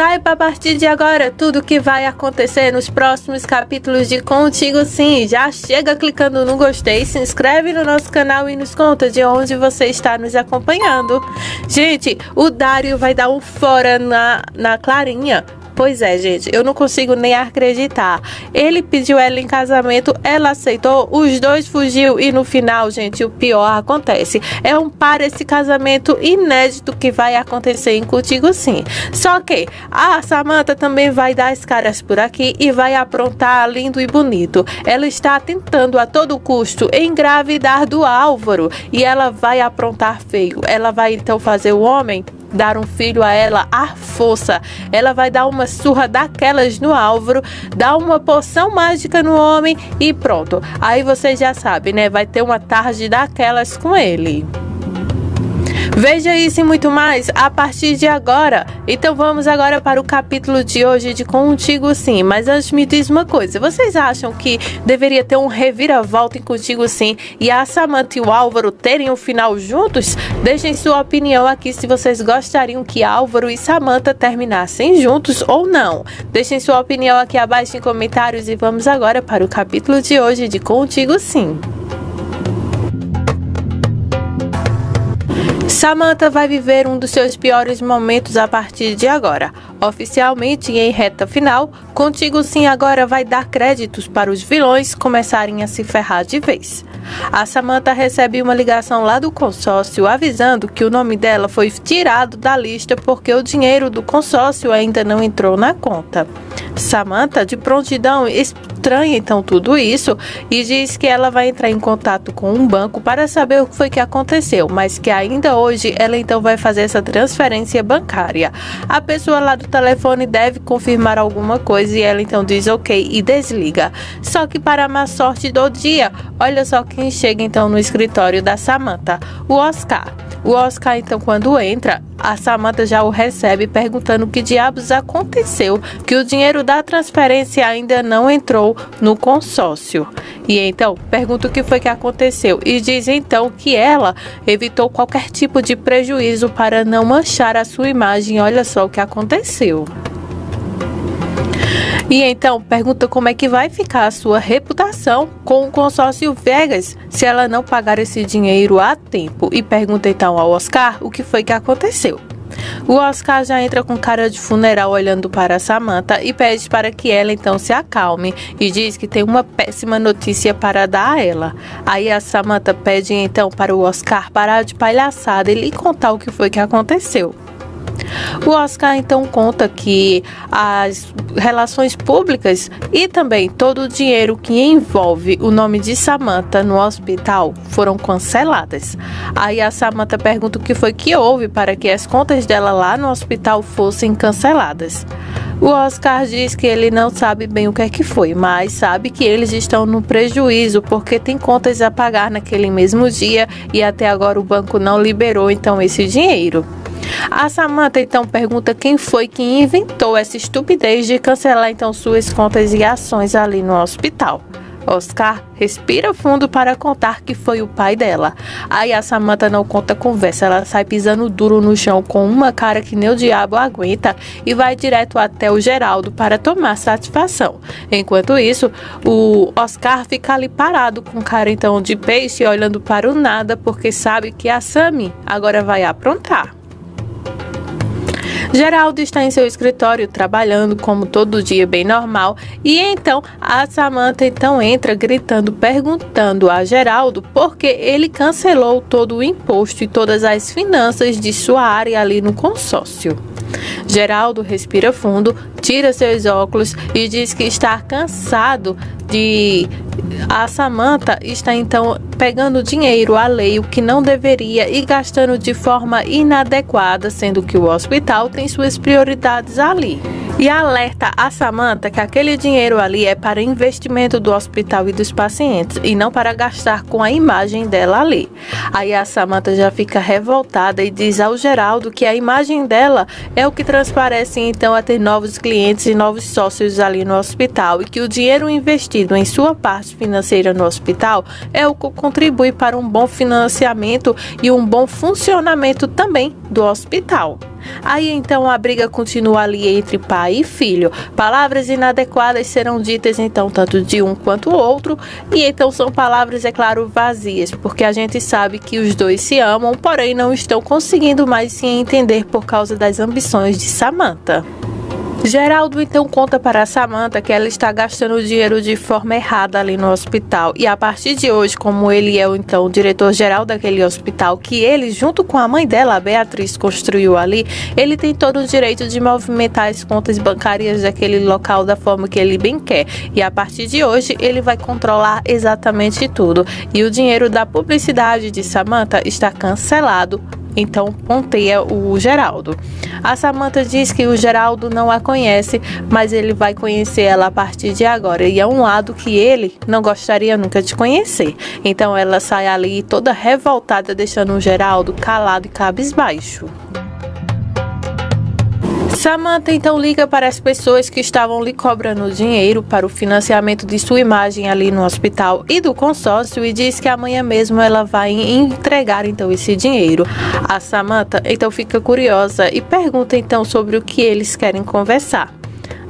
Saiba a partir de agora tudo o que vai acontecer nos próximos capítulos de Contigo Sim. Já chega clicando no gostei, se inscreve no nosso canal e nos conta de onde você está nos acompanhando. Gente, o Dário vai dar um fora na Clarinha. Pois é, gente, eu não consigo nem acreditar. Ele pediu ela em casamento, ela aceitou, os dois fugiu e no final, gente, o pior acontece. É esse casamento inédito que vai acontecer em Contigo Sim. Só que a Samantha também vai dar as caras por aqui e vai aprontar lindo e bonito. Ela está tentando a todo custo engravidar do Álvaro e ela vai aprontar feio. Ela vai então fazer o homem dar um filho a ela à força. Ela vai dar uma surra daquelas no Álvaro, dar uma poção mágica no homem e pronto. Aí você já sabe, né? Vai ter uma tarde daquelas com ele. Veja isso e muito mais a partir de agora. Então vamos agora para o capítulo de hoje de Contigo Sim. Mas antes me diz uma coisa, vocês acham que deveria ter um reviravolta em Contigo Sim e a Samantha e o Álvaro terem um final juntos? Deixem sua opinião aqui se vocês gostariam que Álvaro e Samantha terminassem juntos ou não. Deixem sua opinião aqui abaixo em comentários e vamos agora para o capítulo de hoje de Contigo Sim. Samantha vai viver um dos seus piores momentos a partir de agora. Oficialmente em reta final, Contigo Sim agora vai dar créditos para os vilões começarem a se ferrar de vez. A Samantha recebe uma ligação lá do consórcio avisando que o nome dela foi tirado da lista porque o dinheiro do consórcio ainda não entrou na conta. Samantha, de prontidão, estranha então tudo isso e diz que ela vai entrar em contato com um banco para saber o que foi que aconteceu, mas que ainda hoje ela então vai fazer essa transferência bancária. A pessoa lá do telefone deve confirmar alguma coisa e ela então diz ok e desliga. Só que para a má sorte do dia, olha só quem chega então no escritório da Samantha, o Oscar. O Oscar então quando entra, a Samantha já o recebe perguntando o que diabos aconteceu, que o dinheiro da transferência ainda não entrou no consórcio. E então pergunta o que foi que aconteceu e diz então que ela evitou qualquer tipo de prejuízo para não manchar a sua imagem. Olha só o que aconteceu. E então pergunta como é que vai ficar a sua reputação com o consórcio Vegas se ela não pagar esse dinheiro a tempo. E pergunta então ao Oscar o que foi que aconteceu. O Oscar já entra com cara de funeral olhando para a Samantha e pede para que ela então se acalme e diz que tem uma péssima notícia para dar a ela. Aí a Samantha pede então para o Oscar parar de palhaçada e lhe contar o que foi que aconteceu. O Oscar então conta que as relações públicas e também todo o dinheiro que envolve o nome de Samantha no hospital foram canceladas. Aí a Samantha pergunta o que foi que houve para que as contas dela lá no hospital fossem canceladas. O Oscar diz que ele não sabe bem o que é que foi, mas sabe que eles estão no prejuízo porque tem contas a pagar naquele mesmo dia e até agora o banco não liberou então esse dinheiro. A Samantha então pergunta quem foi que inventou essa estupidez de cancelar então suas contas e ações ali no hospital. Oscar respira fundo para contar que foi o pai dela. Aí a Samantha não conta conversa, ela sai pisando duro no chão com uma cara que nem o diabo aguenta e vai direto até o Geraldo para tomar satisfação. Enquanto isso, o Oscar fica ali parado com cara então de peixe olhando para o nada porque sabe que a Sammy agora vai aprontar. Geraldo está em seu escritório trabalhando como todo dia bem normal e então a Samantha então entra gritando, perguntando a Geraldo porque ele cancelou todo o imposto e todas as finanças de sua área ali no consórcio. Geraldo respira fundo, tira seus óculos e diz que está cansado de a Samantha está então pegando dinheiro alheio que não deveria e gastando de forma inadequada, sendo que o hospital tem suas prioridades ali. E alerta a Samantha que aquele dinheiro ali é para investimento do hospital e dos pacientes e não para gastar com a imagem dela ali. Aí a Samantha já fica revoltada e diz ao Geraldo que a imagem dela é o que transparece então a ter novos clientes e novos sócios ali no hospital e que o dinheiro investido em sua parte financeira no hospital é o que contribui para um bom financiamento e um bom funcionamento também do hospital. Aí então a briga continua ali entre pai e filho. Palavras inadequadas serão ditas então tanto de um quanto o outro, e então são palavras, é claro, vazias, porque a gente sabe que os dois se amam, porém não estão conseguindo mais se entender por causa das ambições de Samantha. Geraldo então conta para Samantha que ela está gastando o dinheiro de forma errada ali no hospital, e a partir de hoje, como ele é então o diretor-geral daquele hospital, que ele junto com a mãe dela, a Beatriz, construiu ali, ele tem todo o direito de movimentar as contas bancárias daquele local da forma que ele bem quer, e a partir de hoje ele vai controlar exatamente tudo, e o dinheiro da publicidade de Samantha está cancelado. Então ponteia o Geraldo. A Samantha diz que o Geraldo não a conhece, mas ele vai conhecer ela a partir de agora, e é um lado que ele não gostaria nunca de conhecer. Então ela sai ali toda revoltada, deixando o Geraldo calado e cabisbaixo. Samantha então liga para as pessoas que estavam lhe cobrando dinheiro para o financiamento de sua imagem ali no hospital e do consórcio, e diz que amanhã mesmo ela vai entregar então esse dinheiro. A Samantha então fica curiosa e pergunta então sobre o que eles querem conversar.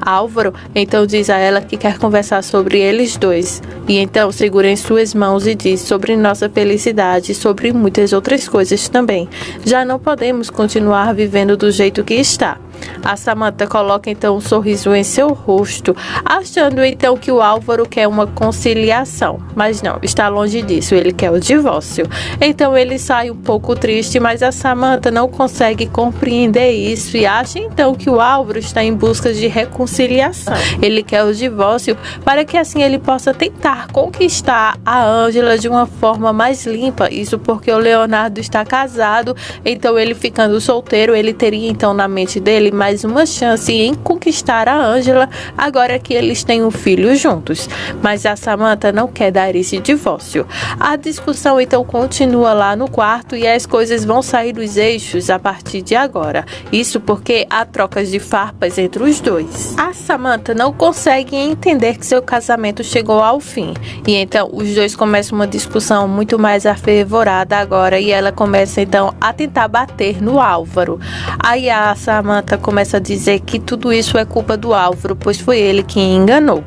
Álvaro então diz a ela que quer conversar sobre eles dois, e então segura em suas mãos e diz sobre nossa felicidade e sobre muitas outras coisas também. Já não podemos continuar vivendo do jeito que está. A Samantha coloca então um sorriso em seu rosto, achando então que o Álvaro quer uma conciliação, mas não, está longe disso, ele quer o divórcio. Então ele sai um pouco triste, mas a Samantha não consegue compreender isso e acha então que o Álvaro está em busca de reconciliação. Ele quer o divórcio para que assim ele possa tentar conquistar a Ângela de uma forma mais limpa, isso porque o Leonardo está casado, então ele ficando solteiro, ele teria então na mente dele mais uma chance em conquistar a Ângela agora que eles têm um filho juntos. Mas a Samantha não quer dar esse divórcio. A discussão então continua lá no quarto e as coisas vão sair dos eixos a partir de agora. Isso porque há trocas de farpas entre os dois. A Samantha não consegue entender que seu casamento chegou ao fim. E então os dois começam uma discussão muito mais afervorada agora, e ela começa então a tentar bater no Álvaro. Aí a Samantha começa a dizer que tudo isso é culpa do Álvaro, pois foi ele quem enganou.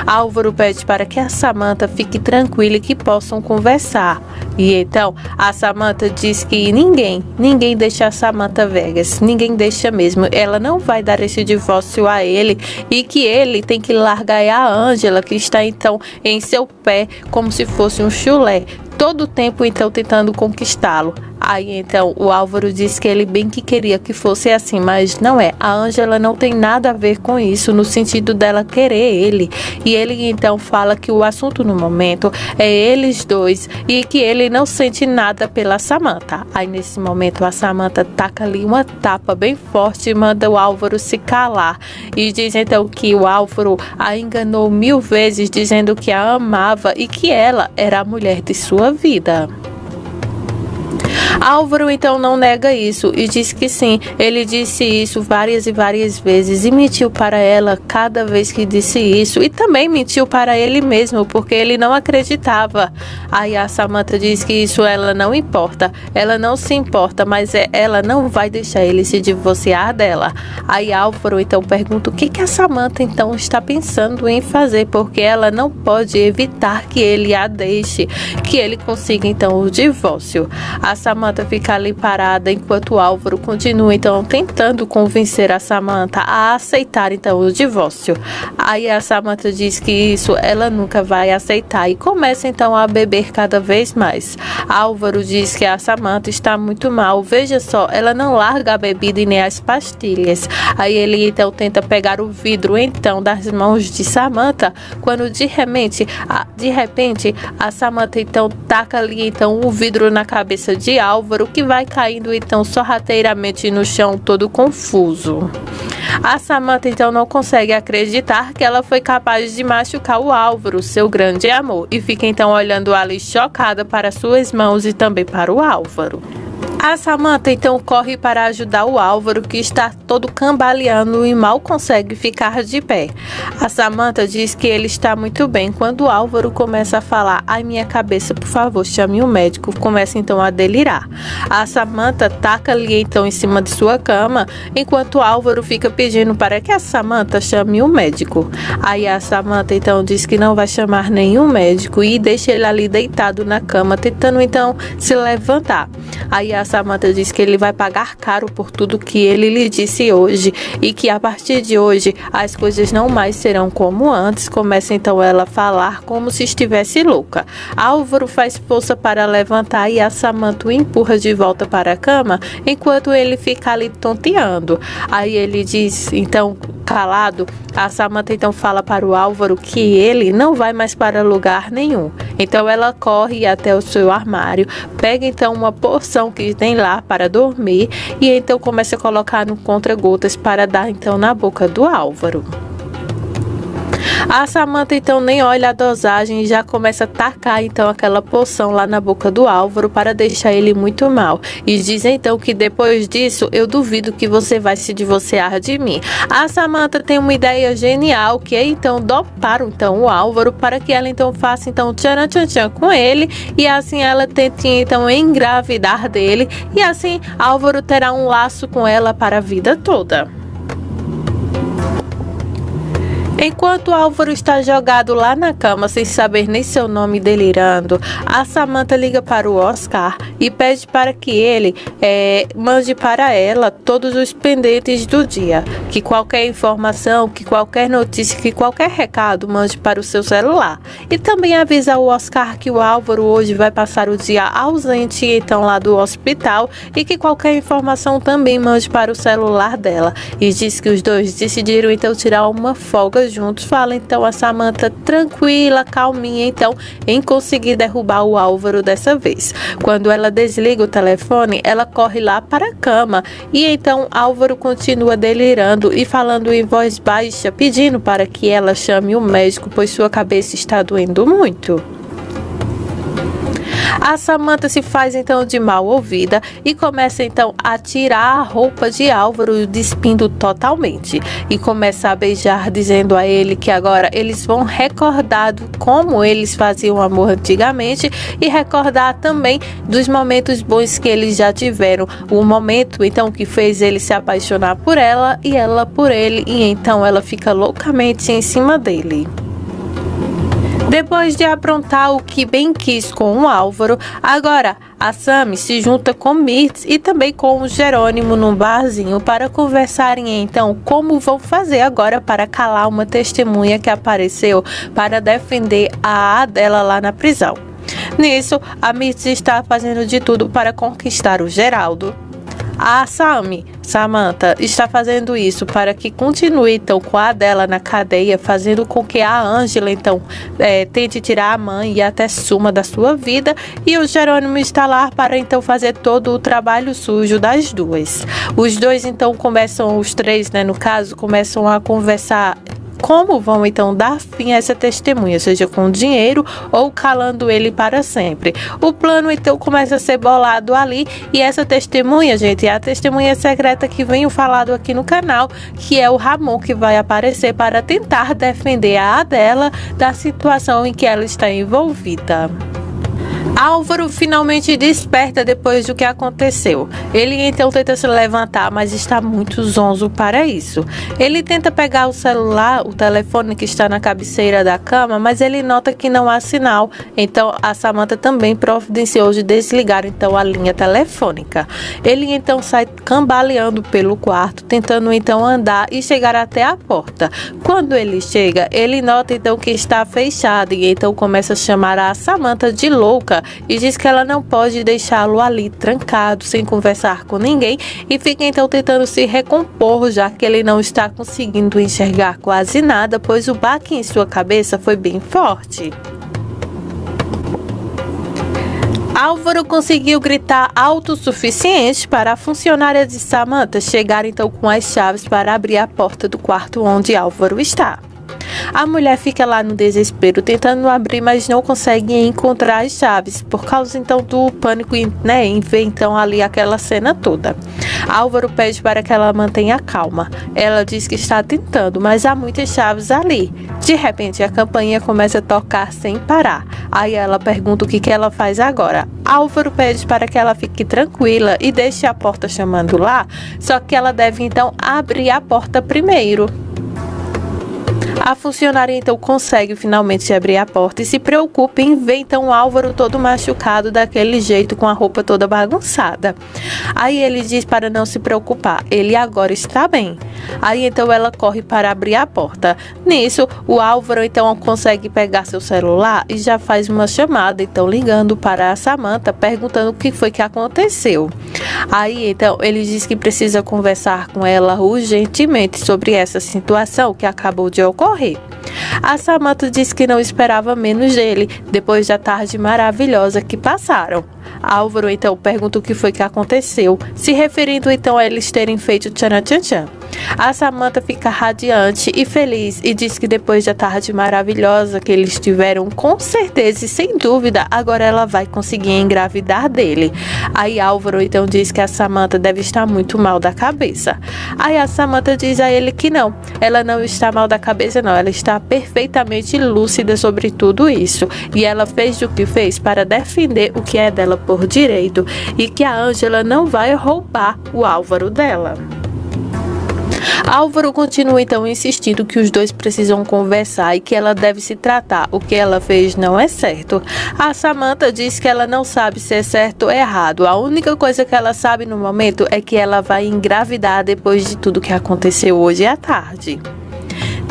Álvaro pede para que a Samantha fique tranquila e que possam conversar. E então a Samantha diz que ninguém deixa a Samantha Vegas, ninguém deixa mesmo. Ela não vai dar esse divórcio a ele, e que ele tem que largar a Ângela, que está então em seu pé como se fosse um chulé, todo o tempo então tentando conquistá-lo. Aí então o Álvaro diz que ele bem que queria que fosse assim, mas não é. A Ângela não tem nada a ver com isso, no sentido dela querer ele. E ele então fala que o assunto no momento é eles dois e que ele não sente nada pela Samantha. Aí nesse momento a Samantha taca ali uma tapa bem forte e manda o Álvaro se calar. E diz então que o Álvaro a enganou 1000 vezes, dizendo que a amava e que ela era a mulher de sua vida. Álvaro então não nega isso e diz que sim, ele disse isso várias e várias vezes e mentiu para ela cada vez que disse isso, e também mentiu para ele mesmo porque ele não acreditava. Aí a Samantha diz que isso ela não importa, ela não se importa, mas ela não vai deixar ele se divorciar dela. Aí Álvaro então pergunta o que a Samantha então está pensando em fazer, porque ela não pode evitar que ele a deixe, que ele consiga então o divórcio. A Samantha fica ali parada enquanto o Álvaro continua então tentando convencer a Samantha a aceitar então o divórcio. Aí a Samantha diz que isso ela nunca vai aceitar e começa então a beber cada vez mais. Álvaro diz que a Samantha está muito mal, veja só, ela não larga a bebida e nem as pastilhas. Aí ele então tenta pegar o vidro então das mãos de Samantha, quando de repente a Samantha então taca ali então o vidro na cabeça de Álvaro, que vai caindo então sorrateiramente no chão todo confuso. A Samantha então não consegue acreditar que ela foi capaz de machucar o Álvaro, seu grande amor, e fica então olhando ali chocada para suas mãos e também para o Álvaro. A Samantha então corre para ajudar o Álvaro, que está todo cambaleando e mal consegue ficar de pé. A Samantha diz que ele está muito bem quando o Álvaro começa a falar: "Ai, minha cabeça, por favor, chame o médico." Começa então a delirar. A Samantha taca-lhe então em cima de sua cama, enquanto o Álvaro fica pedindo para que a Samantha chame o médico. Aí a Samantha então diz que não vai chamar nenhum médico e deixa ele ali deitado na cama, tentando então se levantar. Aí a Samantha diz que ele vai pagar caro por tudo que ele lhe disse hoje e que a partir de hoje as coisas não mais serão como antes. Começa então ela a falar como se estivesse louca. Álvaro faz força para levantar e a Samantha o empurra de volta para a cama enquanto ele fica ali tonteando. Aí ele diz, então calado, a Samantha então fala para o Álvaro que ele não vai mais para lugar nenhum. Então ela corre até o seu armário, pega então uma porção que tem lá para dormir e então começa a colocar no contra-gotas para dar então na boca do Álvaro. A Samantha então nem olha a dosagem e já começa a tacar então aquela poção lá na boca do Álvaro para deixar ele muito mal. E diz então que depois disso eu duvido que você vai se divorciar de mim. A Samantha tem uma ideia genial, que é então dopar então o Álvaro para que ela então faça então tchan tchan tchan com ele e assim ela tente então engravidar dele e assim Álvaro terá um laço com ela para a vida toda. Enquanto Álvaro está jogado lá na cama sem saber nem seu nome, delirando, a Samantha liga para o Oscar e pede para que ele mande para ela todos os pendentes do dia, que qualquer informação, que qualquer notícia, que qualquer recado mande para o seu celular. E também avisa o Oscar que o Álvaro hoje vai passar o dia ausente então lá do hospital e que qualquer informação também mande para o celular dela. E diz que os dois decidiram então tirar uma folga juntos. Fala então a Samantha tranquila, calminha então em conseguir derrubar o Álvaro dessa vez. Quando ela desliga o telefone, ela corre lá para a cama e então Álvaro continua delirando e falando em voz baixa, pedindo para que ela chame o médico, pois sua cabeça está doendo muito. A Samantha se faz então de mal ouvida e começa então a tirar a roupa de Álvaro, despindo totalmente, e começa a beijar, dizendo a ele que agora eles vão recordar como eles faziam amor antigamente e recordar também dos momentos bons que eles já tiveram, o momento então que fez ele se apaixonar por ela e ela por ele, e então ela fica loucamente em cima dele. Depois de aprontar o que bem quis com o Álvaro, agora a Sammy se junta com Mirtz e também com o Jerônimo num barzinho para conversarem então como vão fazer agora para calar uma testemunha que apareceu para defender a Adela lá na prisão. Nisso, a Mirtz está fazendo de tudo para conquistar o Geraldo. A Samantha está fazendo isso para que continue então com a Adela na cadeia, fazendo com que a Ângela então tente tirar a mãe e até suma da sua vida, e o Jerônimo está lá para então fazer todo o trabalho sujo das duas. Os dois então começam, os três no caso, começam a conversar como vão então dar fim a essa testemunha, seja com dinheiro ou calando ele para sempre. O plano então começa a ser bolado ali, e essa testemunha, gente, é a testemunha secreta que venho falado aqui no canal, que é o Ramon, que vai aparecer para tentar defender a Adela da situação em que ela está envolvida. Álvaro finalmente desperta depois do que aconteceu. Ele então tenta se levantar, mas está muito zonzo para isso. Ele tenta pegar o celular, o telefone que está na cabeceira da cama, mas ele nota que não há sinal. Então a Samantha também providenciou de desligar então a linha telefônica. Ele então sai cambaleando pelo quarto, tentando então andar e chegar até a porta. Quando ele chega, ele nota então que está fechada e então começa a chamar a Samantha de louca e diz que ela não pode deixá-lo ali trancado sem conversar com ninguém, e fica então tentando se recompor, já que ele não está conseguindo enxergar quase nada, pois o baque em sua cabeça foi bem forte. Álvaro conseguiu gritar alto o suficiente para a funcionária de Samantha chegar então com as chaves para abrir a porta do quarto onde Álvaro está. A mulher fica lá no desespero, tentando abrir, mas não consegue encontrar as chaves, por causa então do pânico, né? E vê então ali aquela cena toda. Álvaro pede para que ela mantenha calma. Ela diz que está tentando, mas há muitas chaves ali. De repente, a campainha começa a tocar sem parar. Aí ela pergunta o que ela faz agora. Álvaro pede para que ela fique tranquila e deixe a porta chamando lá, só que ela deve então abrir a porta primeiro. A funcionária então consegue finalmente abrir a porta e se preocupa em ver então o Álvaro todo machucado daquele jeito, com a roupa toda bagunçada. Aí ele diz para não se preocupar, ele agora está bem. Aí então ela corre para abrir a porta. Nisso, o Álvaro então consegue pegar seu celular e já faz uma chamada, então ligando para a Samantha, perguntando o que foi que aconteceu. Aí então ele diz que precisa conversar com ela urgentemente sobre essa situação que acabou de ocorrer. A Samantha diz que não esperava menos dele, depois da tarde maravilhosa que passaram. Álvaro então pergunta o que foi que aconteceu, se referindo então a eles terem feito tchan-tchan-tchan. A Samantha fica radiante e feliz e diz que depois da tarde maravilhosa que eles tiveram, com certeza e sem dúvida, agora ela vai conseguir engravidar dele. Aí Álvaro então diz que a Samantha deve estar muito mal da cabeça. Aí a Samantha diz a ele que não, ela não está mal da cabeça não, ela está perfeitamente lúcida sobre tudo isso. E ela fez o que fez para defender o que é dela por direito e que a Ângela não vai roubar o Álvaro dela. Álvaro continua então insistindo que os dois precisam conversar e que ela deve se tratar. O que ela fez não é certo. A Samantha diz que ela não sabe se é certo ou errado. A única coisa que ela sabe no momento é que ela vai engravidar depois de tudo que aconteceu hoje à tarde.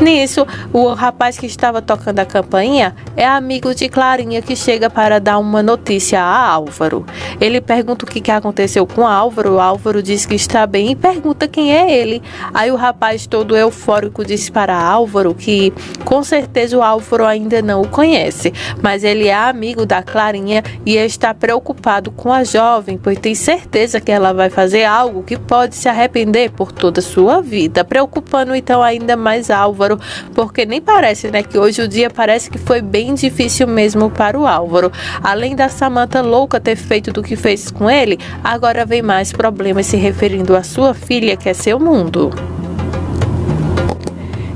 Nisso, o rapaz que estava tocando a campainha é amigo de Clarinha, que chega para dar uma notícia a Álvaro. Ele pergunta o que aconteceu com Álvaro. O Álvaro diz que está bem e pergunta quem é ele. Aí o rapaz todo eufórico diz para Álvaro que com certeza o Álvaro ainda não o conhece, mas ele é amigo da Clarinha e está preocupado com a jovem, pois tem certeza que ela vai fazer algo que pode se arrepender por toda a sua vida, preocupando então ainda mais Álvaro, porque nem parece, né, que hoje o dia parece que foi bem difícil mesmo para o Álvaro. Além da Samantha louca ter feito do que fez com ele, agora vem mais problemas se referindo à sua filha, que é seu mundo.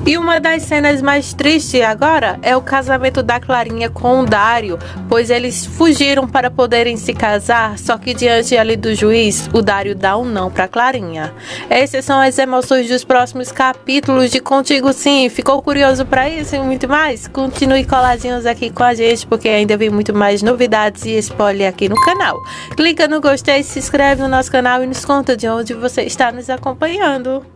E uma das cenas mais tristes agora é o casamento da Clarinha com o Dário, pois eles fugiram para poderem se casar, só que diante ali do juiz, o Dário dá um não para Clarinha. Essas são as emoções dos próximos capítulos de Contigo Sim. Ficou curioso para isso e muito mais? Continue coladinhos aqui com a gente, porque ainda vem muito mais novidades e spoiler aqui no canal. Clica no gostei, se inscreve no nosso canal e nos conta de onde você está nos acompanhando.